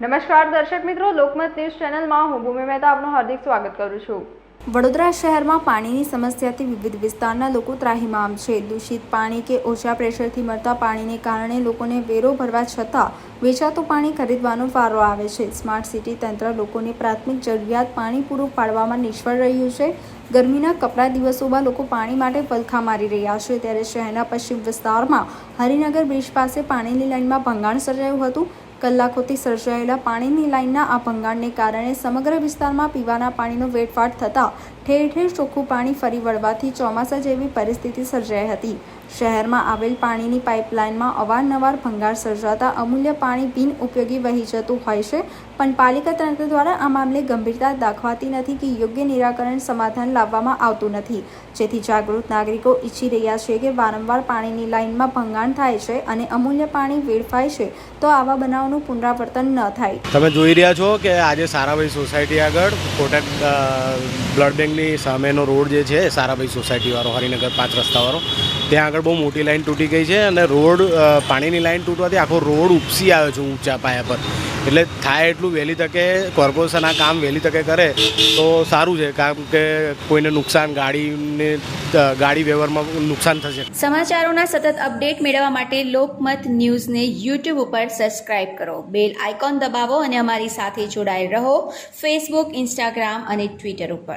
નમસ્કાર દર્શક મિત્રો, લોકમત ન્યૂઝ ચેનલમાં હું ભૂમિ મહેતા આપનું હાર્દિક સ્વાગત કરું છું। વડોદરા શહેરમાં પાણીની સમસ્યાથી વિવિધ વિસ્તારના લોકો ત્રાહિમામ છે। દૂષિત પાણી કે ઓછા પ્રેશરથી મળતા પાણીને કારણે લોકોને વેરો ભરવા છતાં વેચાતું પાણી ખરીદવાનો વારો આવે છે। સ્માર્ટ સિટી તંત્ર લોકોની પ્રાથમિક જરૂરિયાત પાણી પૂરું પાડવામાં નિષ્ફળ રહ્યું છે। ગરમીના કપરા દિવસોમાં લોકો પાણી માટે વલખા મારી રહ્યા છે, ત્યારે શહેરના પશ્ચિમ વિસ્તારમાં હરિનગર બ્રિજ પાસે પાણીની લાઇનમાં ભંગાણ સર્જાયું હતું। કલાકોથી સર્જાયેલા પાણીની લાઇનના આ ભંગાણને કારણે સમગ્ર વિસ્તારમાં પીવાના પાણીનો વેડફાટ થતાં ઠેર ઠેર ચોખ્ખું પાણી ફરી વળવાથી ચોમાસા જેવી પરિસ્થિતિ સર્જાઈ હતી। શહેરમાં આવેલ પાણીની પાઇપલાઇનમાં અવારનવાર ભંગાણ સર્જાતા અમૂલ્ય પાણી બિન ઉપયોગી વહી જતું હોય છે, પણ પાલિકા તંત્ર દ્વારા આ મામલે ગંભીરતા દાખવાતી નથી કે યોગ્ય નિરાકરણ સમાધાન લાવવામાં આવતું નથી, જેથી જાગૃત નાગરિકો ઈચ્છી રહ્યા છે કે વારંવાર પાણીની લાઇનમાં ભંગાણ થાય છે અને અમૂલ્ય પાણી વેડફાય છે, તો આવા બનાવનું પુનરાવર્તન ન થાય। તમે જોઈ રહ્યા છો કે આજે સારાભાઈ સોસાયટી આગળ કોટક બ્લડ બેંકની સામેનો રોડ જે છે, સારાભાઈ સોસાયટીવાળો હરિનગર 5 રસ્તાવાળો, ત્યાં આગળ બહુ મોટી લાઈન તૂટી ગઈ છે અને રોડ પાણીની લાઈન તૂટવાથી આખો રોડ ઉપસી આવ્યો છે ઊંચા પાયા પર। એટલે થાય એટલું વહેલી તકે કોર્પોરેશન આ કામ વહેલી તકે કરે તો સારું છે, કારણ કે કોઈને નુકસાન, ગાડી વ્યવહારમાં નુકસાન થશે। સમાચારોના સતત અપડેટ મેળવવા માટે લોકમત ન્યૂઝને યુટ્યુબ ઉપર સબસ્ક્રાઇબ કરો, બેલ આઇકોન દબાવો અને અમારી સાથે જોડાયેલ રહો ફેસબુક, ઇન્સ્ટાગ્રામ અને ટ્વિટર ઉપર।